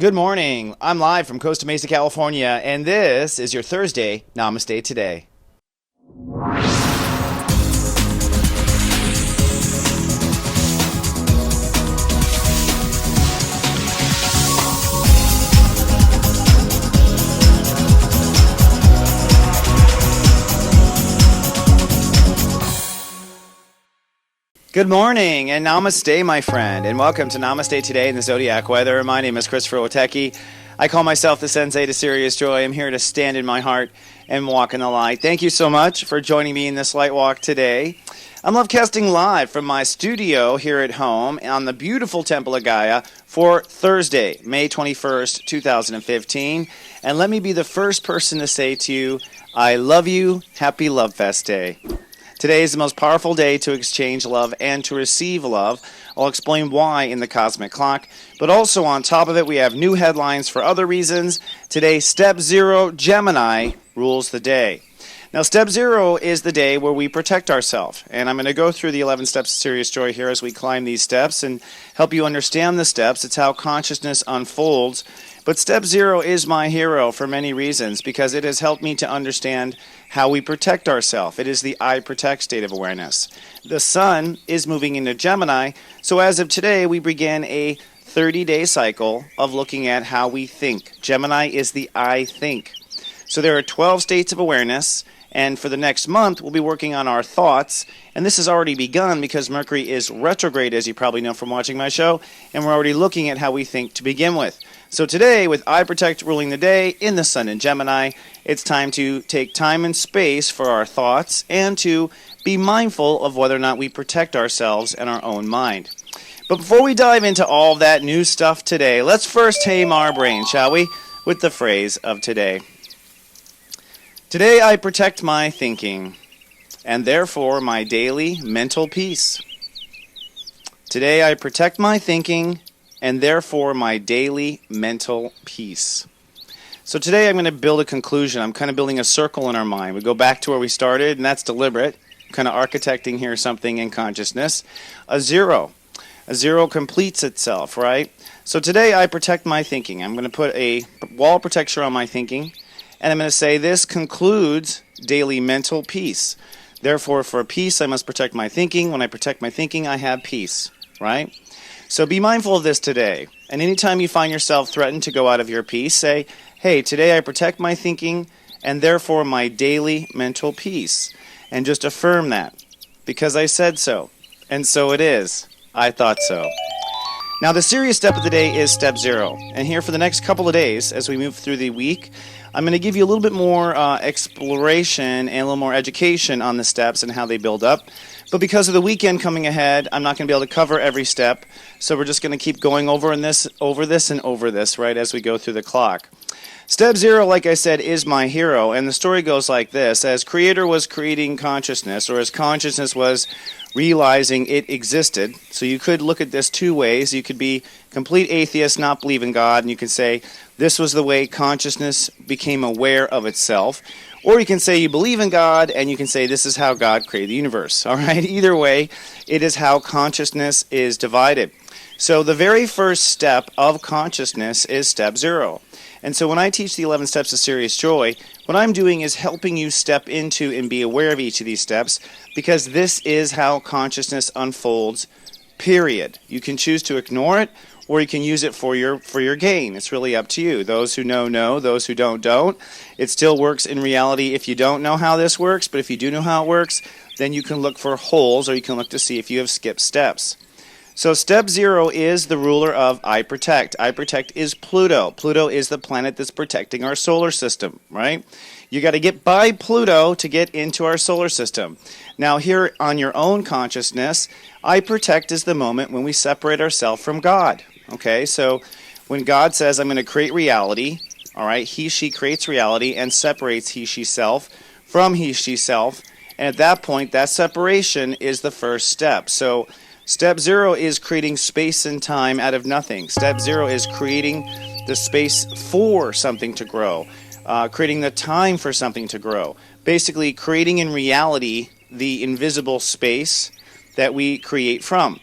Good morning. I'm live from Costa Mesa, California, and this is your Thursday Namaste Today. Good morning and namaste, my friend, and welcome to Namaste Today in the Zodiac weather. My name is Christopher Witecki. I call myself the Sensei to Sirius Joy. I'm here to stand in my heart and walk in the light. Thank you so much for joining me in this light walk today. I'm lovecasting live from my studio here at home on the beautiful Temple of Gaia for Thursday, May 21st, 2015. And let me be the first person to say to you, I love you. Happy LoveFest Day. Today is the most powerful day to exchange love and to receive love. I'll explain why in the Cosmic Clock. But also on top of it, we have new headlines for other reasons. Today, Step 0, Gemini, rules the day. Now, Step 0 is the day where we protect ourselves. And I'm going to go through the 11 steps of Sirius Joy here as we climb these steps and help you understand the steps. It's how consciousness unfolds. But Step 0 is my hero for many reasons because it has helped me to understand how we protect ourselves. It is the I protect state of awareness. The sun is moving into Gemini, so as of today, we begin a 30-day cycle of looking at how we think. Gemini is the I think. So there are 12 states of awareness, and for the next month, we'll be working on our thoughts. And this has already begun because Mercury is retrograde, as you probably know from watching my show, and we're already looking at how we think to begin with. So today, with I Protect ruling the day in the Sun in Gemini, it's time to take time and space for our thoughts and to be mindful of whether or not we protect ourselves and our own mind. But before we dive into all that new stuff today, let's first tame our brain, shall we, with the phrase of today. Today I protect my thinking, and therefore my daily mental peace. Today I protect my thinking, and therefore my daily mental peace. So today I'm going to build a conclusion. I'm kind of building a circle in our mind. We go back to where we started, and that's deliberate. Kind of architecting here something in consciousness. A zero. A zero completes itself, right? So today I protect my thinking. I'm going to put a wall protection on my thinking. And I'm going to say this concludes daily mental peace. Therefore, for peace, I must protect my thinking. When I protect my thinking, I have peace, right? So be mindful of this today. And anytime you find yourself threatened to go out of your peace, say, hey, today I protect my thinking and therefore my daily mental peace. And just affirm that because I said so. And so it is. I thought so. Now, the serious step of the day is Step 0. And here for the next couple of days, as we move through the week, I'm going to give you a little bit more exploration and a little more education on the steps and how they build up. But because of the weekend coming ahead, I'm not going to be able to cover every step. So we're just going to keep going over this, right, as we go through the clock. Step 0, like I said, is my hero. And the story goes like this. As Creator was creating consciousness, or as consciousness was realizing it existed. So you could look at this two ways. You could be complete atheist, not believe in God, and you can say this was the way consciousness became aware of itself. Or you can say you believe in God, and you can say this is how God created the universe. All right? Either way, it is how consciousness is divided. So the very first step of consciousness is Step 0. And so when I teach the 11 steps of Sirius Joy, what I'm doing is helping you step into and be aware of each of these steps because this is how consciousness unfolds, period. You can choose to ignore it or you can use it for your gain. It's really up to you. Those who know, those who don't. It still works in reality if you don't know how this works, but if you do know how it works, then you can look for holes or you can look to see if you have skipped steps. So Step 0 is the ruler of I Protect. I Protect is Pluto. Pluto is the planet that's protecting our solar system, right? You got to get by Pluto to get into our solar system. Now here on your own consciousness, I Protect is the moment when we separate ourselves from God. Okay, so when God says, I'm going to create reality, all right, he, she creates reality and separates he, she, self from he, she, self. And at that point, that separation is the first step. So Step 0 is creating space and time out of nothing. Step 0 is creating the space for something to grow, creating the time for something to grow. Basically, creating in reality the invisible space that we create from.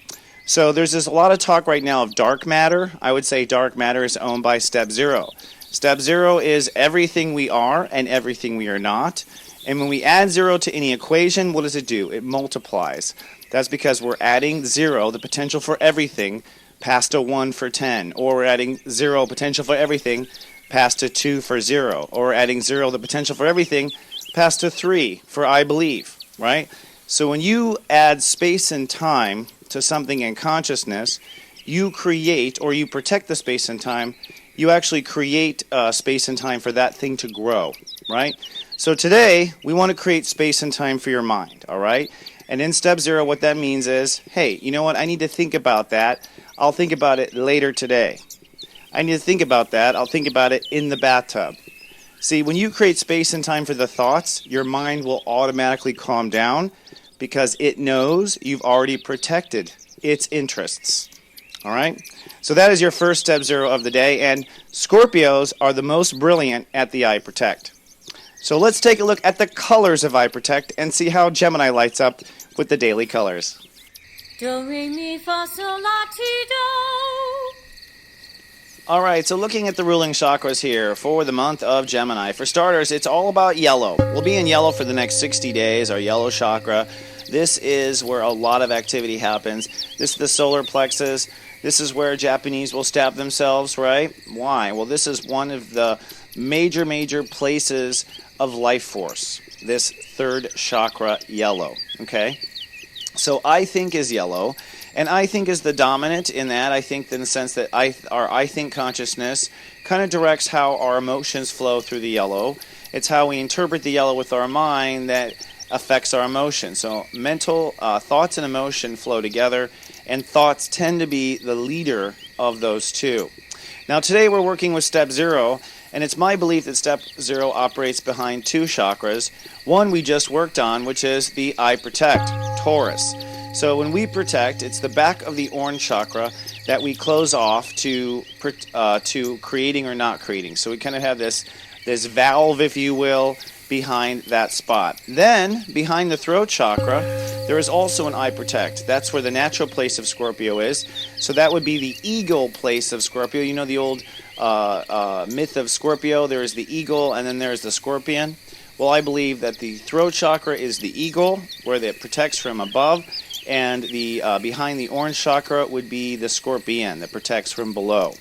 So there's a lot of talk right now of dark matter. I would say dark matter is owned by step 0. Step 0 is everything we are and everything we are not. And when we add 0 to any equation, what does it do? It multiplies. That's because we're adding 0, the potential for everything, past a 1 for 10. Or we're adding 0, potential for everything, past a 2 for 0. Or we're adding 0, the potential for everything, past a 3 for I believe, right? So when you add space and time to something in consciousness, you create, or you protect the space and time, you actually create space and time for that thing to grow, right? So today, we want to create space and time for your mind, all right? And in step 0, what that means is, hey, you know what? I need to think about that. I'll think about it later today. I need to think about that. I'll think about it in the bathtub. See, when you create space and time for the thoughts, your mind will automatically calm down because it knows you've already protected its interests. All right? So that is your first step 0 of the day, and Scorpios are the most brilliant at the I Protect. So let's take a look at the colors of I Protect and see how Gemini lights up with the daily colors. Do, re, mi, fa, sol, la, ti, do. All right, so looking at the ruling chakras here for the month of Gemini. For starters, it's all about yellow. We'll be in yellow for the next 60 days, our yellow chakra. This is where a lot of activity happens. This is the solar plexus. This is where Japanese will stab themselves, right? Why? Well, this is one of the major places of life force. This third chakra, yellow, okay? So I think is yellow. And I think is the dominant in that. I think in the sense that our I think consciousness kind of directs how our emotions flow through the yellow. It's how we interpret the yellow with our mind that affects our emotions. So mental thoughts and emotion flow together, and thoughts tend to be the leader of those two. Now today we're working with step 0, and it's my belief that step 0 operates behind 2 chakras. One we just worked on, which is the I Protect, Taurus. So when we protect, it's the back of the orange chakra that we close off to creating or not creating. So we kind of have this valve, if you will, behind that spot. Then, behind the throat chakra, there is also an I Protect. That's where the natural place of Scorpio is. So that would be the eagle place of Scorpio. You know the old myth of Scorpio? There is the eagle and then there's the scorpion. Well, I believe that the throat chakra is the eagle, where it protects from above, and the behind the orange chakra would be the scorpion that protects from below.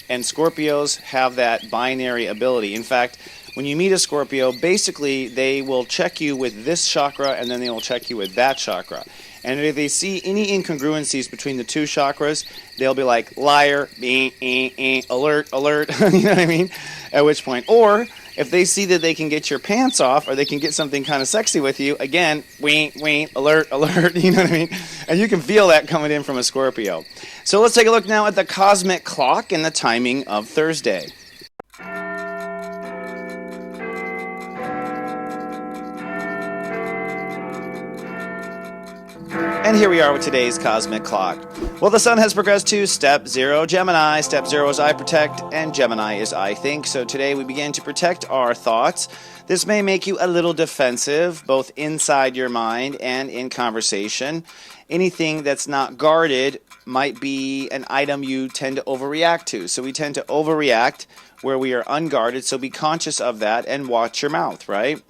And Scorpios have that binary ability. In fact, when you meet a Scorpio, basically they will check you with this chakra and then they will check you with that chakra. And if they see any incongruencies between the 2 chakras, they'll be like, liar, alert, alert, you know what I mean? At which point, or if they see that they can get your pants off or they can get something kind of sexy with you, again, alert, alert, you know what I mean? And you can feel that coming in from a Scorpio. So let's take a look now at the cosmic clock and the timing of Thursday. And here we are with today's cosmic clock. Well, the sun has progressed to step 0, Gemini. Step 0 is I Protect, and Gemini is I Think. So today we begin to protect our thoughts. This may make you a little defensive, both inside your mind and in conversation. Anything that's not guarded might be an item you tend to overreact to. So we tend to overreact where we are unguarded, so be conscious of that and watch your mouth, right?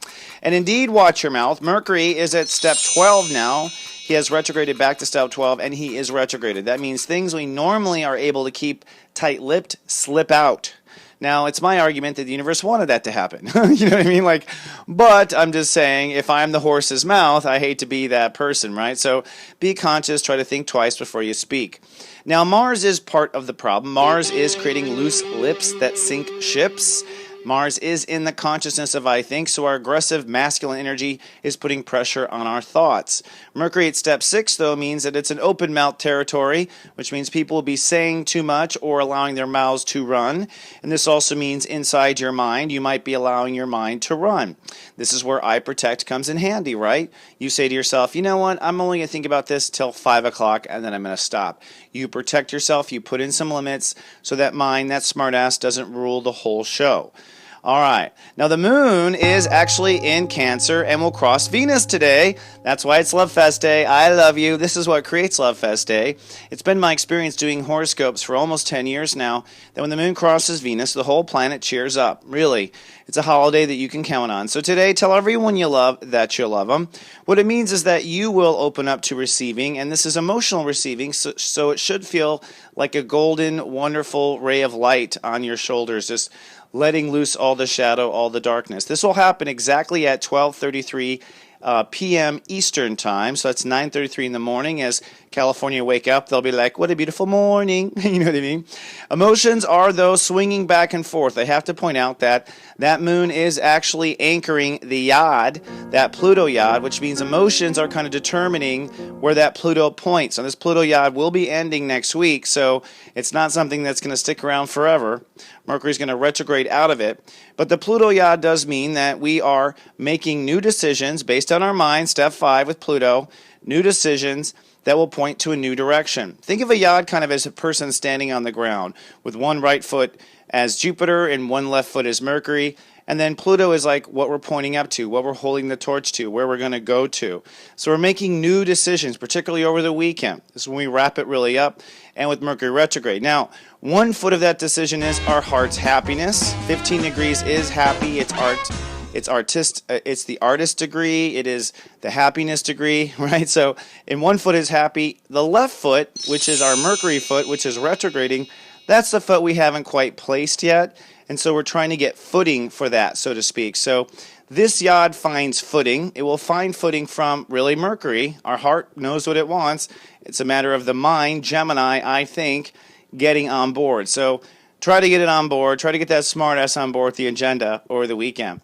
And indeed, watch your mouth. Mercury is at step 12 now. He has retrograded back to step 12, and he is retrograded. That means things we normally are able to keep tight-lipped slip out. Now, it's my argument that the universe wanted that to happen. You know what I mean? But I'm just saying, if I'm the horse's mouth, I hate to be that person, right? So be conscious, try to think twice before you speak. Now, Mars is part of the problem. Mars is creating loose lips that sink ships. Mars is in the consciousness of I think, so our aggressive masculine energy is putting pressure on our thoughts. Mercury at step 6, though, means that it's an open mouth territory, which means people will be saying too much or allowing their mouths to run. And this also means inside your mind, you might be allowing your mind to run. This is where I Protect comes in handy, right? You say to yourself, you know what, I'm only going to think about this till 5 o'clock and then I'm going to stop. You protect yourself, you put in some limits so that mind, that smartass, doesn't rule the whole show. All right. Now, the moon is actually in Cancer and will cross Venus today. That's why it's LoveFest Day. I love you. This is what creates LoveFest Day. It's been my experience doing horoscopes for almost 10 years now that when the moon crosses Venus, the whole planet cheers up. Really. It's a holiday that you can count on. So today, tell everyone you love that you love them. What it means is that you will open up to receiving, and this is emotional receiving, so it should feel like a golden, wonderful ray of light on your shoulders, just letting loose all the shadow, all the darkness. This will happen exactly at 12:33 p.m. Eastern Time, so that's 9:33 in the morning. As California wake up, they'll be like, what a beautiful morning. You know what I mean? Emotions are, though, swinging back and forth. I have to point out that that moon is actually anchoring the yod, that Pluto yod, which means emotions are kind of determining where that Pluto points. And this Pluto yod will be ending next week, so it's not something that's going to stick around forever. Mercury's going to retrograde out of it. But the Pluto yod does mean that we are making new decisions based on our mind, step 5 with Pluto, new decisions that will point to a new direction. Think of a yod kind of as a person standing on the ground with one right foot as Jupiter and one left foot as Mercury. And then Pluto is like what we're pointing up to, what we're holding the torch to, where we're going to go to. So we're making new decisions, particularly over the weekend. This is when we wrap it really up, and with Mercury retrograde. Now, one foot of that decision is our heart's happiness. 15 degrees is happy. It's art. It's the artist degree. It is the happiness degree, right? So in one foot is happy. The left foot, which is our Mercury foot, which is retrograding, that's the foot we haven't quite placed yet. And so we're trying to get footing for that, so to speak. So this yod finds footing. It will find footing from really Mercury. Our heart knows what it wants. It's a matter of the mind, Gemini, I think, getting on board. So try to get it on board. Try to get that smart ass on board with the agenda over the weekend.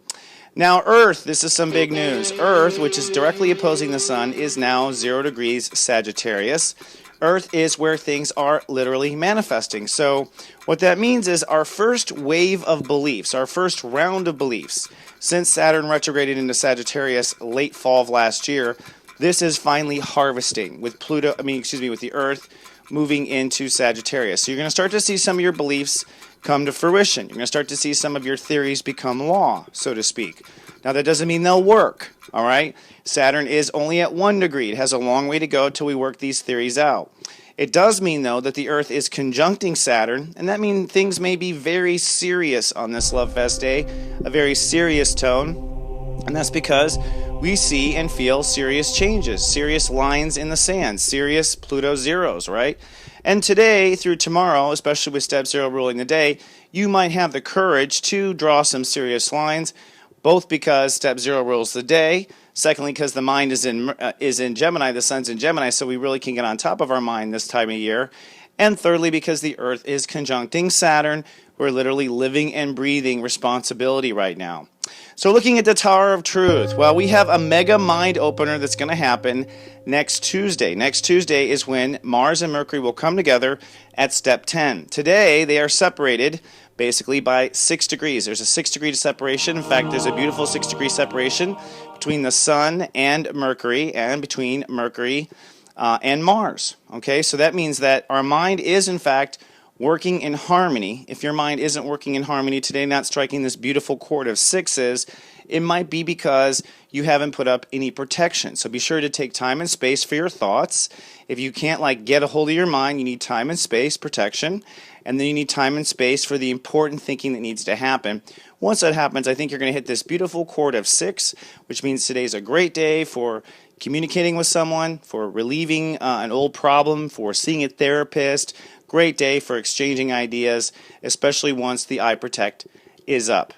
Now, Earth, this is some big news. Earth, which is directly opposing the Sun, is now 0 degrees Sagittarius. Earth is where things are literally manifesting. So what that means is our first wave of beliefs, our first round of beliefs, since Saturn retrograded into Sagittarius late fall of last year, this is finally harvesting with with the Earth moving into Sagittarius. So you're going to start to see some of your beliefs come to fruition. You're going to start to see some of your theories become law, so to speak. Now, that doesn't mean they'll work, all right? Saturn is only at 1 degree. It has a long way to go till we work these theories out. It does mean, though, that the Earth is conjuncting Saturn, and that means things may be very serious on this LoveFest Day, a very serious tone, and that's because we see and feel serious changes, serious lines in the sand, serious Pluto zeros, right? And today through tomorrow, especially with step 0 ruling the day, you might have the courage to draw some serious lines, both because step 0 rules the day, secondly because the mind is in Gemini, the sun's in Gemini, so we really can get on top of our mind this time of year, and thirdly because the Earth is conjuncting Saturn. We're literally living and breathing responsibility right now. So looking at the Tower of Truth, well, we have a mega mind opener that's going to happen next Tuesday. Next Tuesday is when Mars and Mercury will come together at step 10. Today, they are separated basically by 6 degrees. There's a 6-degree separation. In fact, there's a beautiful 6-degree separation between the Sun and Mercury, and between Mercury and Mars. Okay, so that means that our mind is, in fact, working in harmony. If your mind isn't working in harmony today, not striking this beautiful chord of 6s, it might be because you haven't put up any protection. So be sure to take time and space for your thoughts. If you can't get a hold of your mind, you need time and space, protection, and then you need time and space for the important thinking that needs to happen. Once that happens, I think you're going to hit this beautiful chord of 6, which means today's a great day for communicating with someone, for relieving an old problem, for seeing a therapist. Great day for exchanging ideas, especially once the I Protect is up.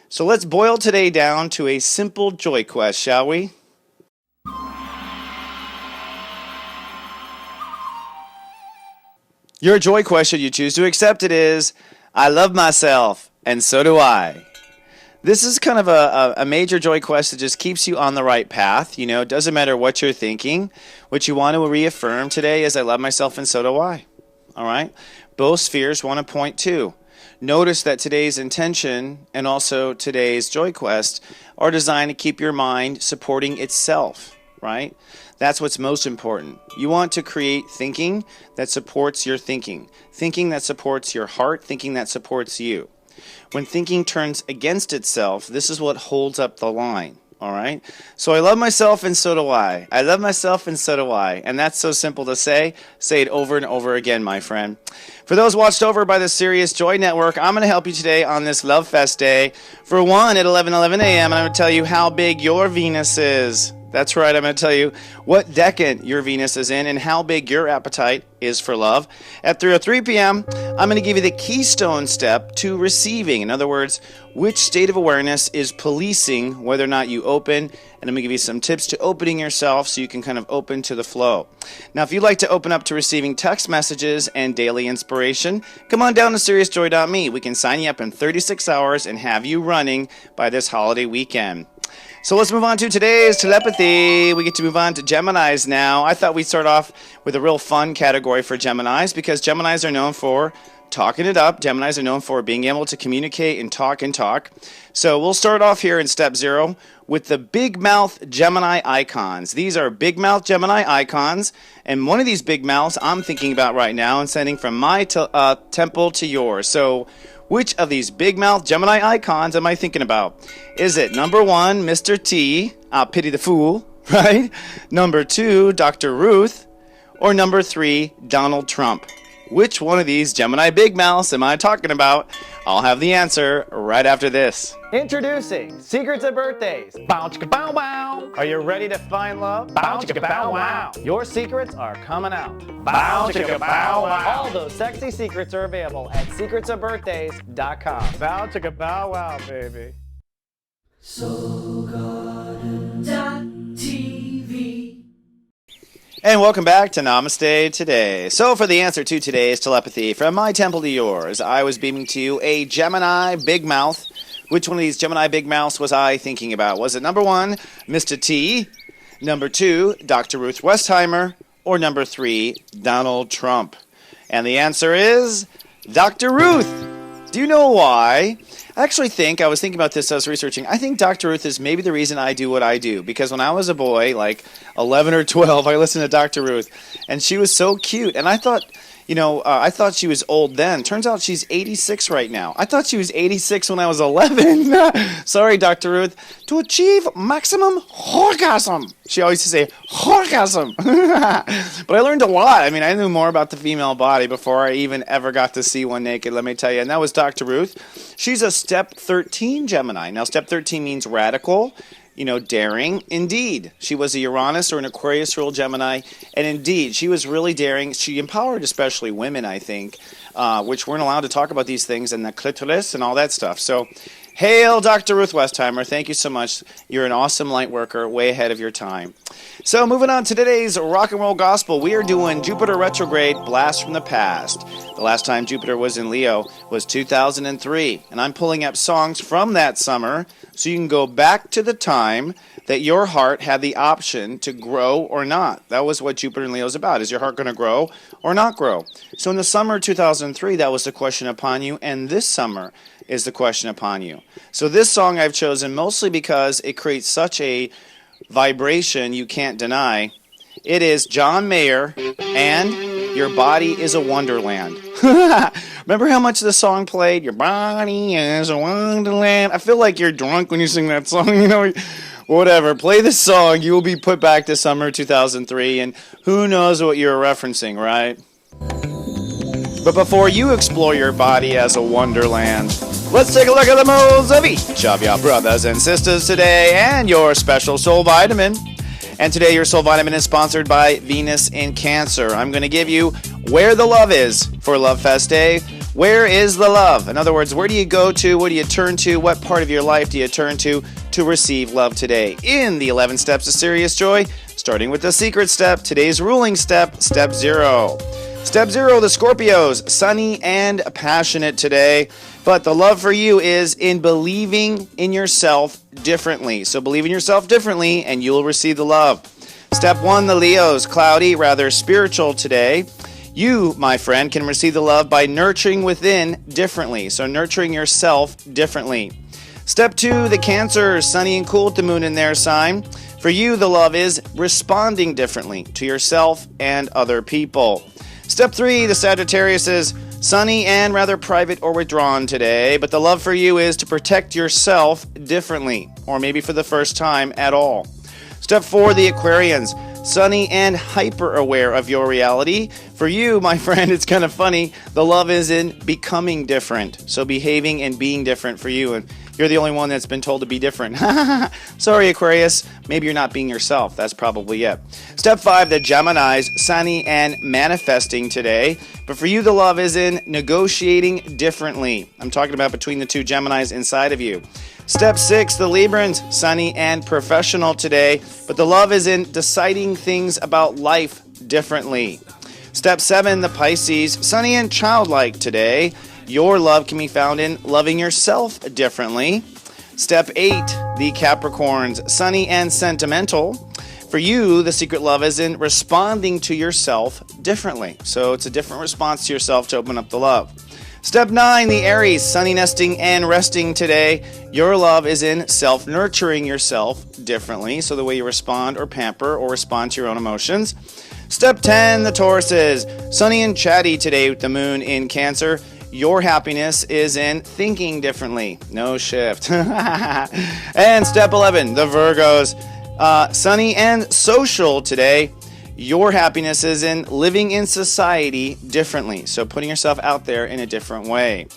So let's boil today down to a simple joy quest, shall we? Your joy quest, should you choose to accept it, is, I love myself, and so do I. This is kind of a major joy quest that just keeps you on the right path. You know, it doesn't matter what you're thinking. What you want to reaffirm today is, I love myself, and so do I. All right? Both spheres want to point to. Notice that today's intention and also today's joy quest are designed to keep your mind supporting itself, right? That's what's most important. You want to create thinking that supports your thinking that supports your heart, thinking that supports you. When thinking turns against itself, this is what holds up the line. All right. So I love myself and so do I. I love myself and so do I. And that's so simple to say. Say it over and over again, my friend. For those watched over by the Sirius Joy Network, I'm going to help you today on this LoveFest day. For one, at 11:11 a.m., and I'm going to tell you how big your Venus is. That's right, I'm going to tell you what decan your Venus is in and how big your appetite is for love. At 3:03 p.m., I'm going to give you the keystone step to receiving. In other words, which state of awareness is policing whether or not you open. And I'm going to give you some tips to opening yourself so you can kind of open to the flow. Now, if you'd like to open up to receiving text messages and daily inspiration, come on down to SiriousJoy.me. We can sign you up in 36 hours and have you running by this holiday weekend. So let's move on to today's telepathy. We get to move on to Geminis now. I thought we'd start off with a real fun category for Geminis because Geminis are known for talking it up. Geminis are known for being able to communicate and talk and talk. So we'll start off here in step 0 with the big mouth Gemini icons. These are big mouth Gemini icons. And one of these big mouths I'm thinking about right now and sending from my temple to yours. So which of these big mouth Gemini icons am I thinking about? Is it number 1, Mr. T, pity the fool, right? Number 2, Dr. Ruth, or number 3, Donald Trump? Which one of these Gemini big mouths am I talking about? I'll have the answer right after this. Introducing Secrets of Birthdays. Bow chicka bow wow. Are you ready to find love? Bow chicka bow wow. Your secrets are coming out. Bow chicka bow wow. All those sexy secrets are available at secretsofbirthdays.com. Bow chicka bow wow, baby. SoulGarden.tv. And welcome back to Namaste Today. So for the answer to today's telepathy, from my temple to yours, I was beaming to you a Gemini big mouth. Which one of these Gemini big mouths was I thinking about? Was it number 1, Mr. T, number 2, Dr. Ruth Westheimer, or number 3, Donald Trump? And the answer is Dr. Ruth. Do you know why? I actually think, I was thinking about this as I was researching, I think Dr. Ruth is maybe the reason I do what I do. Because when I was a boy, like 11 or 12, I listened to Dr. Ruth. And she was so cute. And I thought, I thought she was old then. Turns out she's 86 right now. I thought she was 86 when I was 11. Sorry, Dr. Ruth. To achieve maximum orgasm. She always used to say, orgasm. But I learned a lot. I mean, I knew more about the female body before I even ever got to see one naked, let me tell you. And that was Dr. Ruth. She's a step 13 Gemini. Now, step 13 means radical. Daring. Indeed, she was a Uranus or an Aquarius ruled Gemini, and indeed, she was really daring. She empowered especially women, I think, which weren't allowed to talk about these things, and the clitoris and all that stuff. So, hail, Dr. Ruth Westheimer. Thank you so much. You're an awesome light worker, way ahead of your time. So, moving on to today's rock and roll gospel, we are doing Jupiter Retrograde, Blast from the Past. The last time Jupiter was in Leo was 2003, and I'm pulling up songs from that summer so you can go back to the time that your heart had the option to grow or not. That was what Jupiter in Leo is about. Is your heart going to grow or not grow? So in the summer of 2003, that was the question upon you, and this summer is the question upon you. So this song I've chosen mostly because it creates such a vibration you can't deny. It is John Mayer and Your Body is a Wonderland. Remember how much the song played? Your body is a wonderland. I feel like you're drunk when you sing that song, Whatever. Play the song. You will be put back to summer 2003, and who knows what you're referencing, right? But before you explore your body as a wonderland, let's take a look at the moles of each of your brothers and sisters today and your special soul vitamin. And today your soul vitamin is sponsored by Venus in Cancer. I'm going to give you where the love is for LoveFest Day. Where is the love? In other words, where do you go to? What do you turn to? What part of your life do you turn to receive love today? In the 11 steps of Sirius Joy, starting with the secret step, today's ruling step, step 0. Step 0, the Scorpios, sunny and passionate today. But the love for you is in believing in yourself differently. So believe in yourself differently and you'll receive the love. Step 1, the Leos, cloudy, rather spiritual today. You, my friend, can receive the love by nurturing within differently. So nurturing yourself differently. Step 2, the Cancer, sunny and cool with the moon in their sign. For you, the love is responding differently to yourself and other people. Step 3, the Sagittarius is Sunny and rather private or withdrawn today, but the love for you is to protect yourself differently, or maybe for the first time at all. Step 4, the Aquarians. Sunny and hyper aware of your reality. For you, my friend, it's kind of funny. The love is in becoming different. So behaving and being different for you. And you're the only one that's been told to be different. Sorry, Aquarius. Maybe you're not being yourself. That's probably it. Step 5, the Geminis. Sunny and manifesting today. But for you, the love is in negotiating differently. I'm talking about between the two Geminis inside of you. Step 6, the Librans, sunny and professional today, but the love is in deciding things about life differently. Step 7, the Pisces, sunny and childlike today. Your love can be found in loving yourself differently. Step 8, the Capricorns, sunny and sentimental. For you, the secret love is in responding to yourself differently. So it's a different response to yourself to open up the love. Step 9, the Aries, sunny nesting and resting today. Your love is in self-nurturing yourself differently, so the way you respond or pamper or respond to your own emotions. Step 10, the Tauruses, sunny and chatty today with the moon in Cancer. Your happiness is in thinking differently. No shift. And step 11, the Virgos, sunny and social today. Your happiness is in living in society differently. So putting yourself out there in a different way.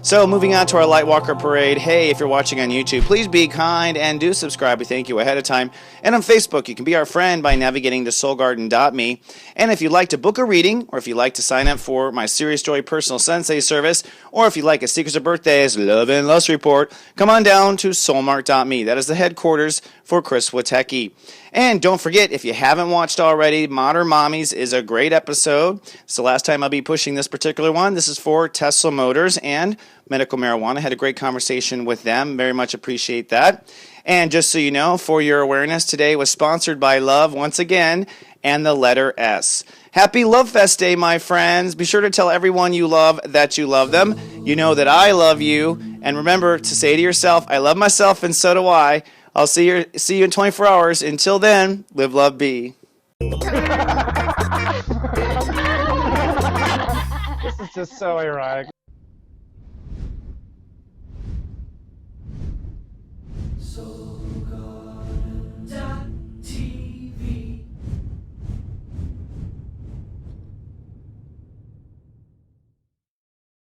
So moving on to our Lightwalker Parade. Hey, if you're watching on YouTube, please be kind and do subscribe. We thank you ahead of time. And on Facebook, you can be our friend by navigating to soulgarden.me. And if you'd like to book a reading, or if you'd like to sign up for my Sirius Joy Personal Sensei service, or if you'd like a Secrets of Birthdays Love and Lust report, come on down to soulmark.me. That is the headquarters for Chris Witecki. And don't forget, if you haven't watched already, Modern Mommies is a great episode. It's the last time I'll be pushing this particular one. This is for Tesla Motors and medical marijuana. Had a great conversation with them. Very much appreciate that. And just so you know, for your awareness, today was sponsored by Love once again and the letter S. Happy LoveFest Day, my friends. Be sure to tell everyone you love that you love them. You know that I love you. And remember to say to yourself, I love myself and so do I. I'll see you in 24 hours. Until then, live, love, be. This is just so ironic.